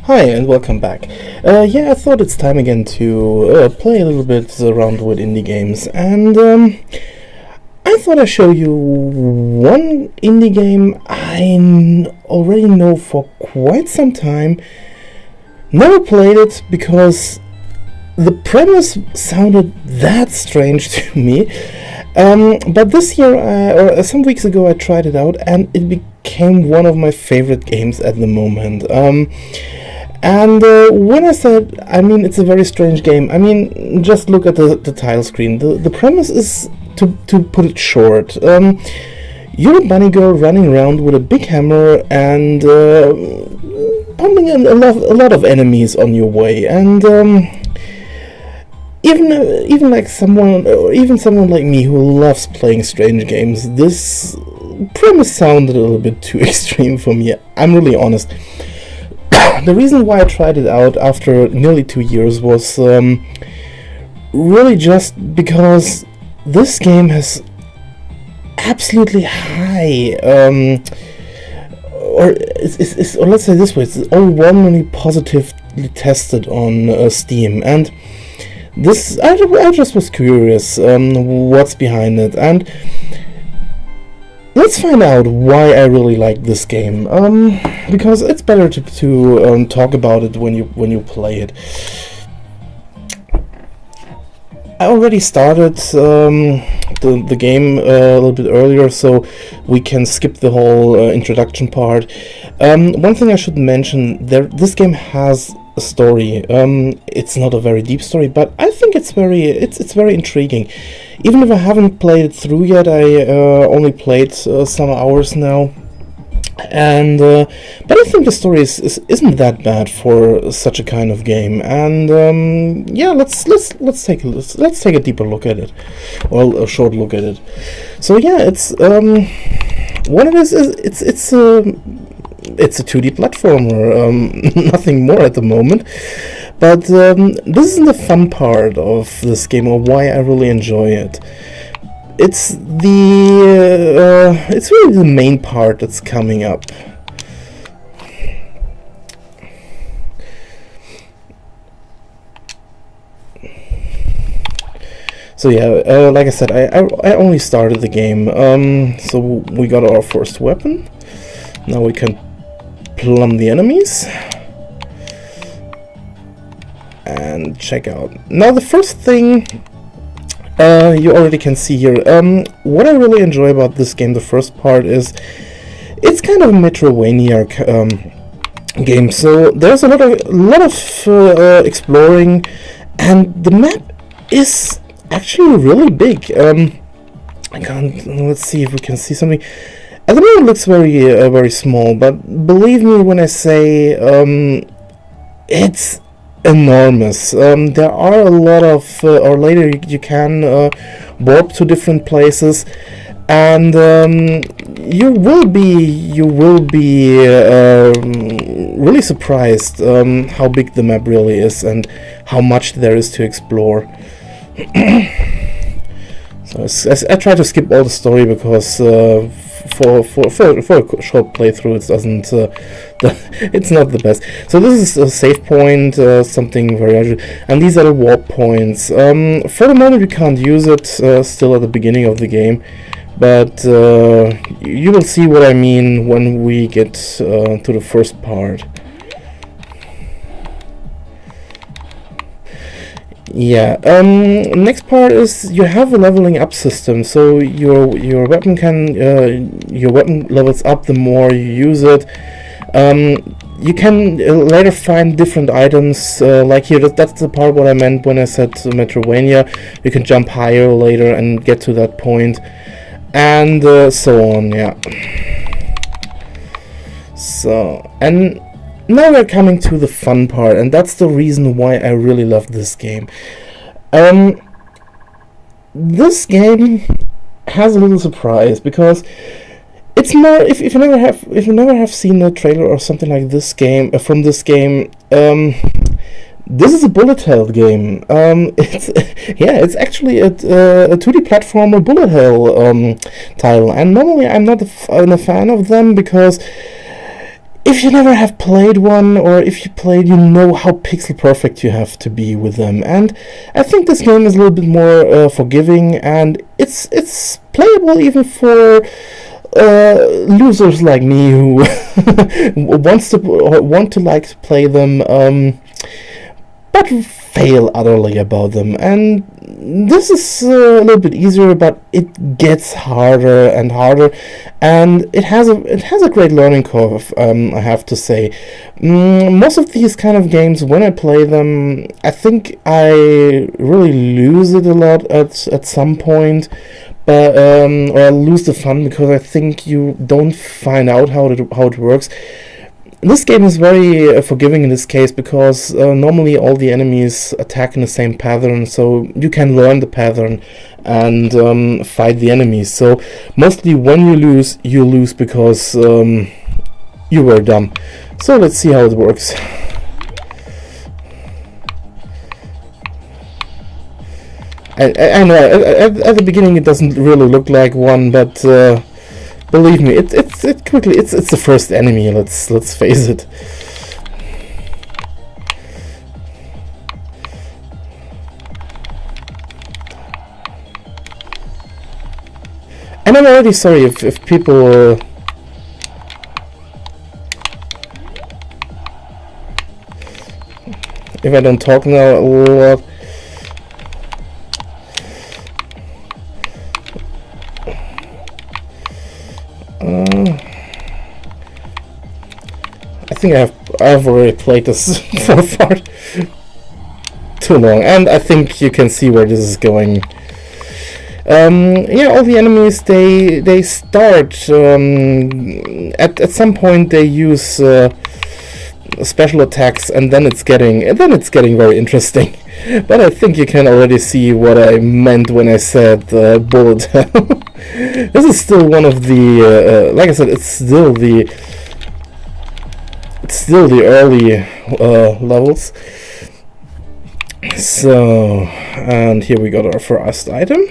Hi and welcome back. Yeah, I thought it's time again to play a little bit around with indie games, and I thought I'd show you one indie game I already know for quite some time. Never played it because the premise sounded that strange to me. But this year, or some weeks ago, I tried it out, and it became one of my favorite games at the moment. And when I said, I mean, it's a very strange game, I mean, just look at the title screen. The premise is, to put it short, you're a bunny girl running around with a big hammer and pumping a lot of enemies on your way, and even like someone like me who loves playing strange games, this premise sounded a little bit too extreme for me. I'm really honest. The reason why I tried it out after nearly 2 years was really just because this game has absolutely high, or let's say this way, it's overwhelmingly positively tested on Steam, and this I just was curious what's behind it, and let's find out why I really like this game. Because it's better to talk about it when you play it. I already started the game a little bit earlier, so we can skip the whole introduction part. One thing I should mention: this game has a story. It's not a very deep story, but I think it's very intriguing. Even if I haven't played it through yet, I only played some hours now, and but I think the story isn't that bad for such a kind of game. And yeah, let's take a deeper look at it, or a short look at it. So yeah, it's what it is it's a 2D platformer, nothing more at the moment. But this is the fun part of this game, or why I really enjoy it. It's really the main part that's coming up. So yeah, like I said, I only started the game. So we got our first weapon. Now we can plumb the enemies and check out. Now the first thing you already can see here, what I really enjoy about this game, the first part, is it's kind of a Metroidvania game. So there's a lot of exploring, and the map is actually really big. Let's see if we can see something. At the moment it looks very small, but believe me when I say it's enormous. There are a lot of, or later you can warp to different places, and you will be really surprised how big the map really is and how much there is to explore. So I try to skip all the story because for a short playthrough it doesn't it's not the best. So this is a save point, something very unusual, and these are the warp points. For the moment we can't use it, still at the beginning of the game, but you will see what I mean when we get to the first part. Yeah. Next part is you have a leveling up system. So your weapon your weapon levels up the more you use it. You can later find different items. Like here, that's the part what I meant when I said Metroidvania. You can jump higher later and get to that point, and so on. Yeah. So and. Now we're coming to the fun part, and that's the reason why I really love this game. This game has a little surprise, because it's more, if you never have seen a trailer or something like this game from this game, this is a bullethell game. It's actually a 2D platformer bullethell title, and normally I'm not a fan of them because if you never have played one, or if you played, you know how pixel perfect you have to be with them. And I think this game is a little bit more forgiving, and it's playable even for losers like me who want to like to play them, but fail utterly about them. And this is a little bit easier, but it gets harder and harder, and it has a great learning curve. I have to say, most of these kind of games, when I play them, I think I really lose it a lot at some point. But or I lose the fun because I think you don't find out how it works. This game is very forgiving in this case because normally all the enemies attack in the same pattern, so you can learn the pattern and fight the enemies. So mostly when you lose because you were dumb. So let's see how it works. I know at the beginning it doesn't really look like one, but believe me, it's the first enemy. Let's face it. And I'm already sorry if people. If I don't talk now a lot. I think I've already played this for far too long, and I think you can see where this is going. Yeah, all the enemies they start at some point they use special attacks, and then it's getting very interesting. But I think you can already see what I meant when I said bullet hell. This is still one of the like I said, it's still the early levels. So, and here we got our first item.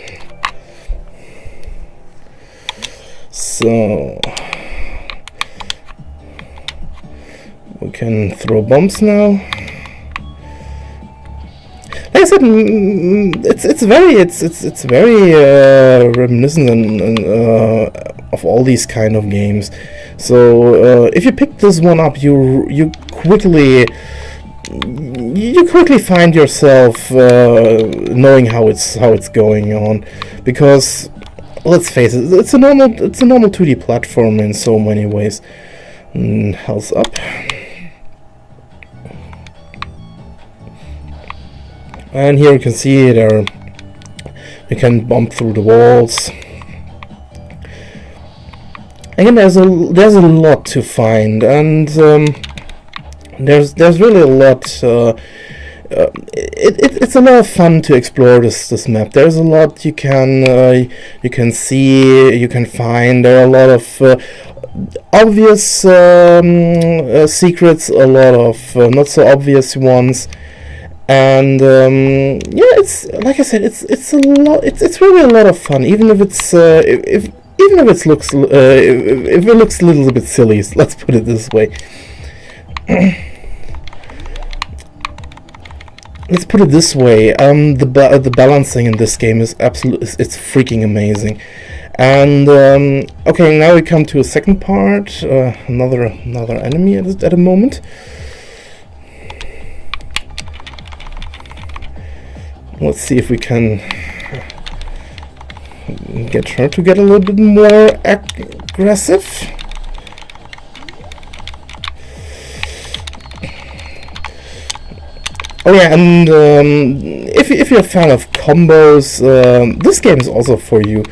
So we can throw bombs now. Like I said, it's very reminiscent of all these kind of games. So if you pick this one up, you quickly find yourself knowing how it's going on, because let's face it, it's a normal 2D platform in so many ways. Health up. And here you can see there you can bump through the walls. Again, there's a lot to find, and there's really a lot. It's a lot of fun to explore this map. There's a lot you can see, you can find. There are a lot of obvious secrets, a lot of not so obvious ones. And yeah, it's like I said, it's a lot. It's really a lot of fun, even if it's if it looks a little bit silly. Let's put it this way. Let's put it this way. The balancing in this game is it's freaking amazing. And okay, now we come to a second part. Another enemy at a moment. Let's see if we can get her to get a little bit more aggressive. Oh yeah, and if you're a fan of combos, this game is also for you.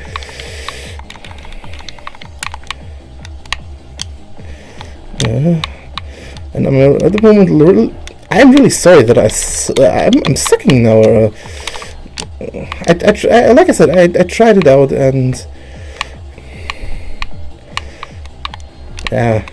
And I'm at the moment. I'm really sorry that I'm sucking now. Like I said, I tried it out, and yeah.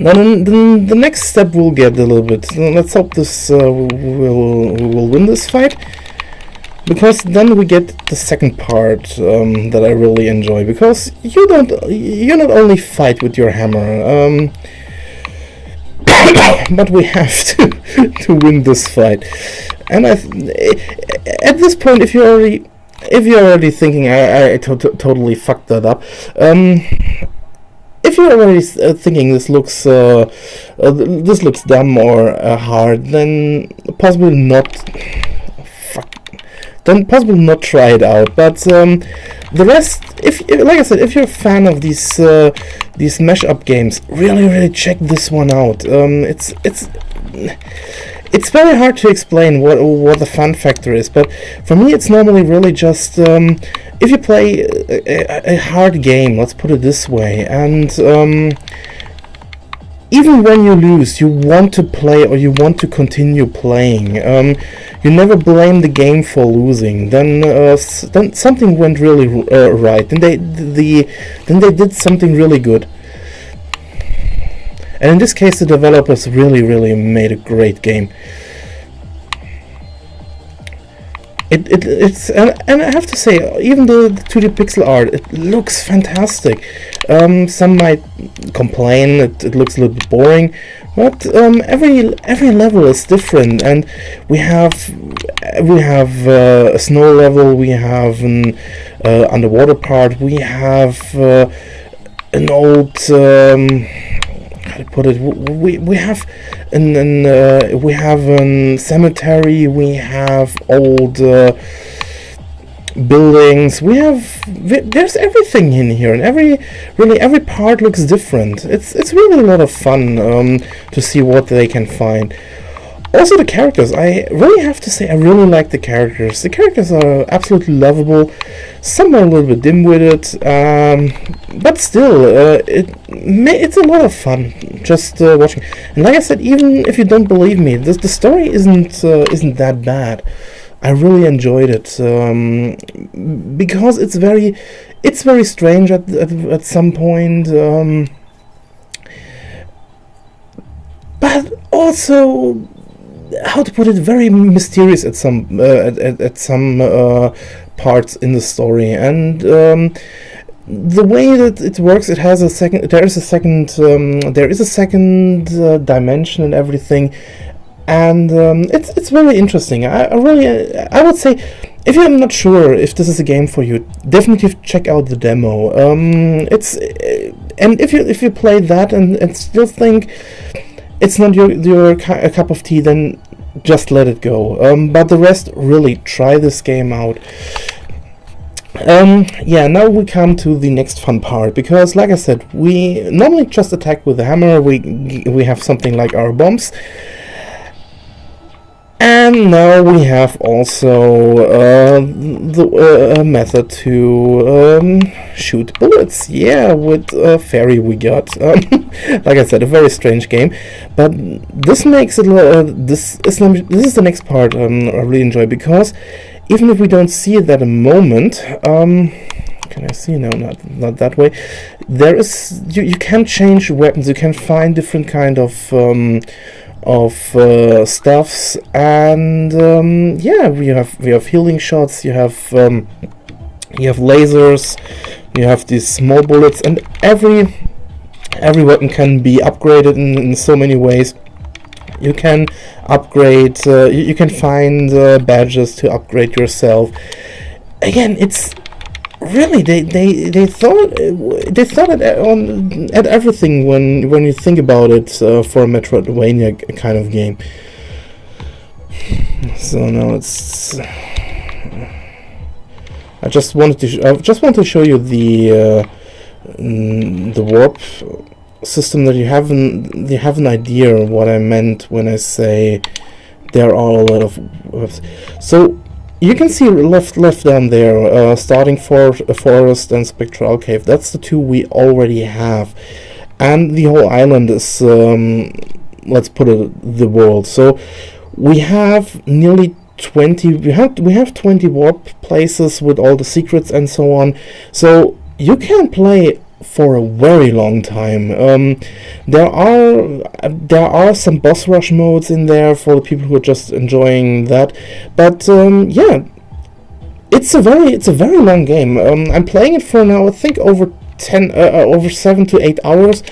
Then the next step we'll get a little bit. Let's hope this we'll win this fight, because then we get the second part that I really enjoy. Because you not only fight with your hammer, but we have to win this fight. And at this point, if you're already thinking I totally fucked that up. If you're already thinking this looks dumb or hard, then possibly not. Then possibly not try it out. But the rest, like I said, if you're a fan of these mash-up games, really check this one out. It's very hard to explain what the fun factor is, but for me it's normally really just if you play a hard game, let's put it this way, and even when you lose, you want to play or you want to continue playing. You never blame the game for losing. Then something went really right. Then they did something really good. And in this case, the developers really made a great game. It's and I have to say, even the 2D pixel art, it looks fantastic. Some might complain it looks a little bit boring, but every level is different, and we have a snow level, we have an underwater part, we have an old how to put it, we have we have a cemetery, we have old buildings, there's everything in here, and every part looks different. It's really a lot of fun to see what they can find. Also the characters, I really have to say I really like the characters. The characters are absolutely lovable. Some are a little bit dim-witted, but still, it's a lot of fun just watching. And like I said, even if you don't believe me, the story isn't that bad. I really enjoyed it because it's very strange at some point, but also, how to put it, very mysterious at some parts in the story. And the way that it works, there is a second dimension and everything, and it's very interesting. I would say, if you're not sure if this is a game for you, definitely check out the demo. And if you play that and still think it's not your cup of tea, then just let it go. But the rest, really try this game out. Yeah, now we come to the next fun part, because like I said, we normally just attack with the hammer. We have something like our bombs, and now we have also the method to shoot bullets. Yeah, with fairy we got. Like I said, a very strange game, but this makes it. This is the next part I really enjoy, because even if we don't see it at a moment, can I see? No, not that way. There is, you can change weapons. You can find different kind of stuffs, and yeah, we have healing shots. You have lasers. You have these small bullets, and every weapon can be upgraded in so many ways. You can upgrade. You can find badges to upgrade yourself. Again, it's really they thought at everything when you think about it for a Metroidvania kind of game. So now it's. I just want to show you the warp system, that you have an idea of what I meant when I say there are a lot of warps. So you can see left down there, starting for a forest and spectral cave. That's the two we already have, and the whole island is let's put it the world. So we have nearly 20. We have 20 warp places with all the secrets and so on. So you can play for a very long time. There are some boss rush modes in there for the people who are just enjoying that, but yeah, it's a very long game. I'm playing it for now, I think over 7 to 8 hours.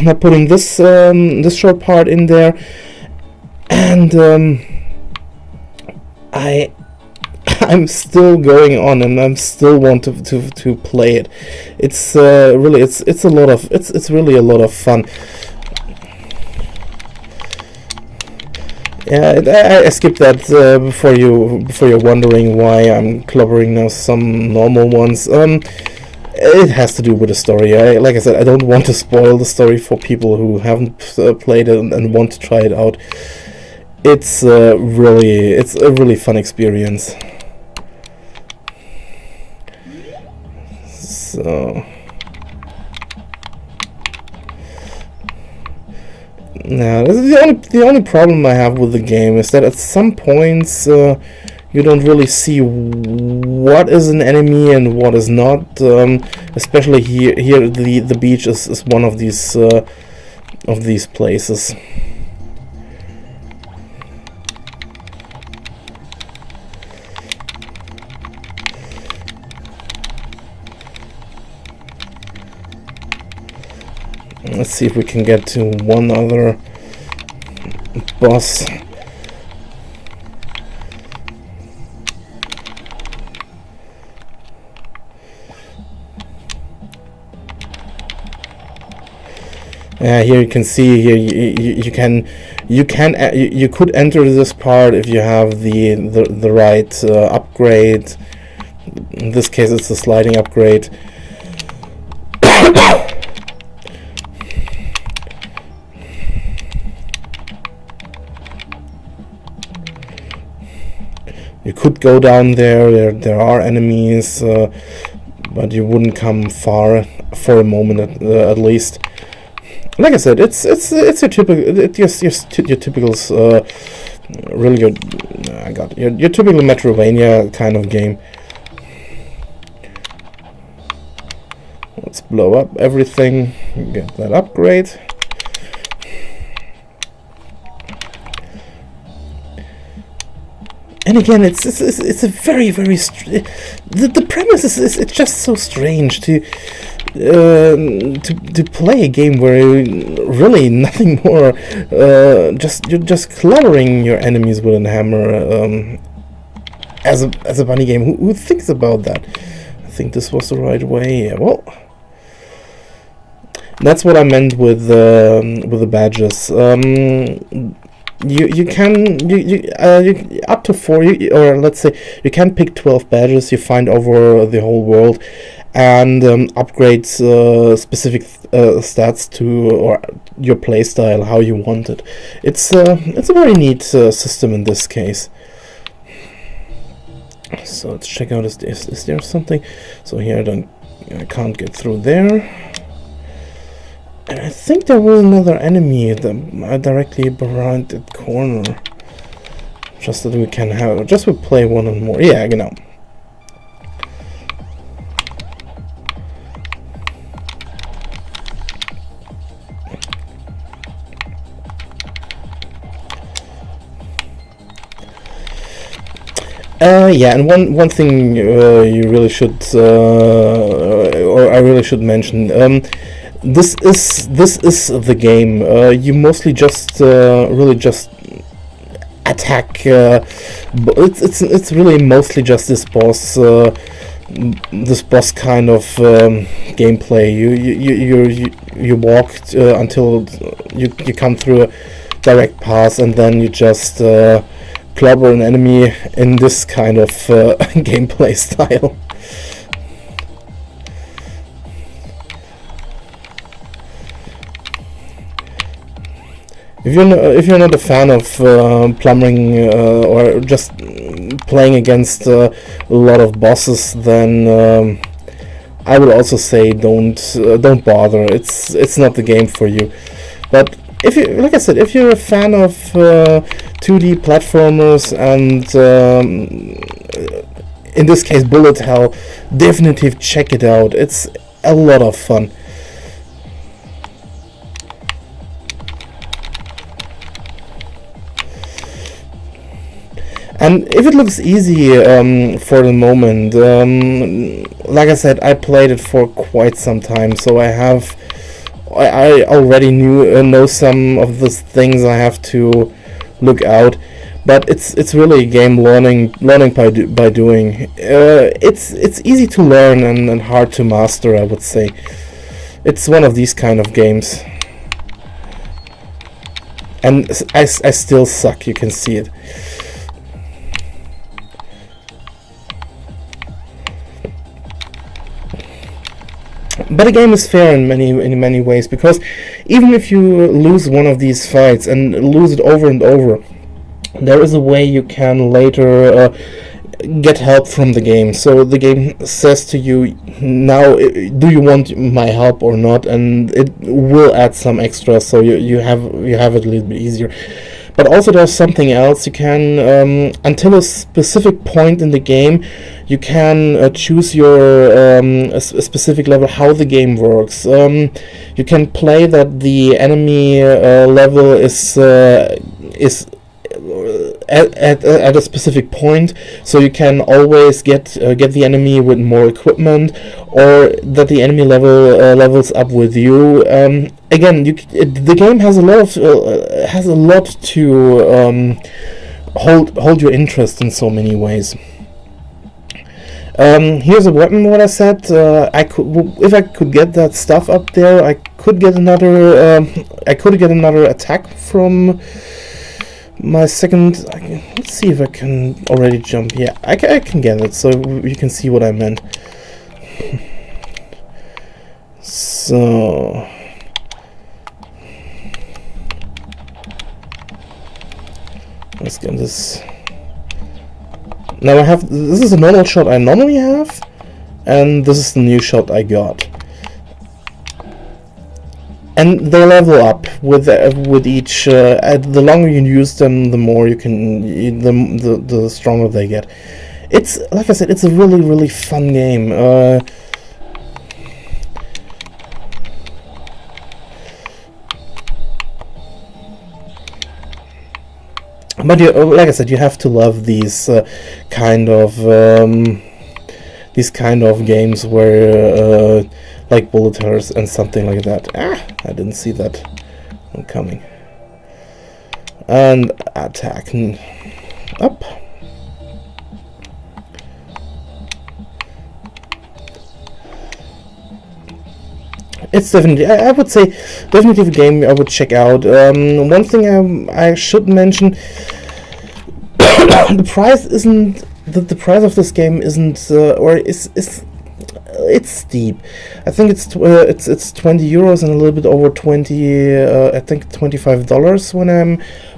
Not putting this short part in there, and I'm still going on, and I'm still want to play it. It's really it's really a lot of fun. Yeah, I skipped that before you're wondering why I'm clobbering now some normal ones. It has to do with the story. Like I said, I don't want to spoil the story for people who haven't played it and want to try it out. It's a really fun experience. So now, the only problem I have with the game is that at some points you don't really see what is an enemy and what is not. Especially here the beach is one of these places. Let's see if we can get to one other boss. Here you can see here you could enter this part if you have the right upgrade. In this case, it's a sliding upgrade. You could go down there. There are enemies, but you wouldn't come far for a moment at least. Like I said, it's your typical, your typical really good. I got your typical Metroidvania kind of game. Let's blow up everything. Get that upgrade. And again, it's a very the premise is it's just so strange to play a game where really nothing more, you're just clobbering your enemies with a hammer as a bunny game. Who thinks about that? I think this was the right way. Yeah, well, that's what I meant with the badges. You can up to 4, or let's say you can pick 12 badges you find over the whole world, and upgrade specific stats to or your playstyle how you want it. It's a very neat system in this case. So let's check out is there something. So here I can't get through there. And I think there was another enemy directly behind that corner. Just that we can have, just we play one and more. Yeah, genau. Yeah, and one thing you really should, or I really should mention. This is the game. You mostly just really just attack. It's really mostly just this boss kind of gameplay. You walk until you come through a direct path, and then you just clobber an enemy in this kind of gameplay style. If you're not a fan of plumbing or just playing against a lot of bosses, then I would also say don't bother. It's not the game for you. But if you, like I said, if you're a fan of 2D platformers and in this case bullethell, definitely check it out. a lot of fun. And if it looks easy for the moment, like I said, I played it for quite some time, so I already know some of the things I have to look out. But it's really a game learning by doing. It's easy to learn and hard to master, I would say. It's one of these kind of games. And I still suck, you can see it. But the game is fair in many ways, because even if you lose one of these fights and lose it over and over, there is a way you can later get help from the game. So the game says to you, now, do you want my help or not? And it will add some extra, so you have it a little bit easier. But also there's something else. You can, until a specific point in the game, you can choose your a specific level, how the game works. You can play that the enemy level is at a specific point, so you can always get the enemy with more equipment, or that the enemy levels up with you. Again, the game has a lot to hold your interest in so many ways. Here's a weapon. What I said, if I could get that stuff up there, I could get another attack from my second. Let's see if I can already jump. Yeah, I can get it, so you can see what I meant. So let's get this. Now this is a normal shot I normally have, and this is the new shot I got. And they level up with each. The longer you use them, the more you can. The stronger they get. It's, like I said, it's a really fun game. But like I said, you have to love these kind of games where like bullethell and something like that. I didn't see that one coming. And attack up. It's definitely, I would say, definitely a game I would check out. One thing I should mention, the price isn't, the price of this game isn't, or it's steep. I think it's €20 and a little bit over 20. I think $25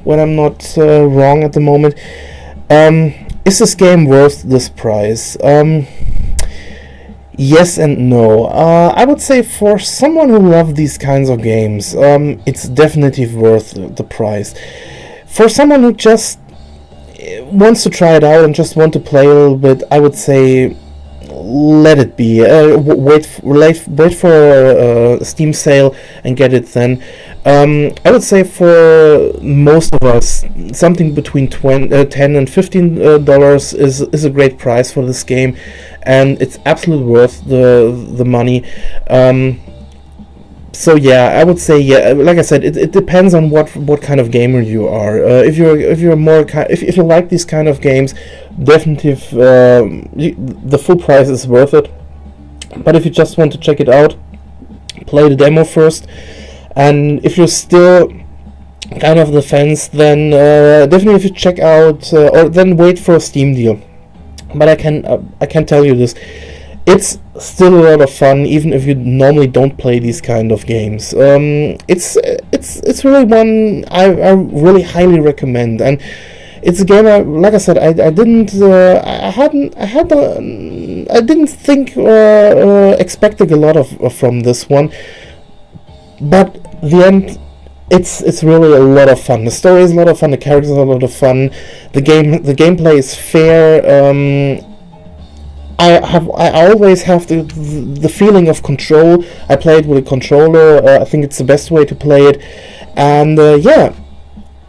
when I'm not wrong at the moment. Is this game worth this price? Yes and no. I would say for someone who loves these kinds of games, it's definitely worth the price. For someone who just wants to try it out and just want to play a little bit, I would say let it be. Wait for a Steam sale and get it then. I would say for most of us, something between $10 and $15 is a great price for this game, and it's absolutely worth the money. So yeah, I would say, yeah, like I said, it depends on what kind of gamer you are. If you're more if you like these kind of games, definitely the full price is worth it. But if you just want to check it out, play the demo first. And if you're still kind of on the fence, then definitely if you check out or then wait for a Steam deal. But I can tell you this, it's still a lot of fun, even if you normally don't play these kind of games. It's really one I really highly recommend, and it's a game like I said, I didn't think or expecting a lot of from this one, but the end, it's really a lot of fun. The story is a lot of fun. The characters are a lot of fun. The gameplay is fair. I always have the feeling of control. I play it with a controller. I think it's the best way to play it, and yeah,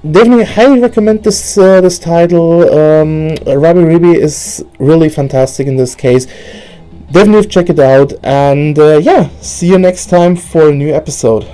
definitely highly recommend this title. Rabi-Ribi is really fantastic in this case. Definitely check it out, and yeah, see you next time for a new episode.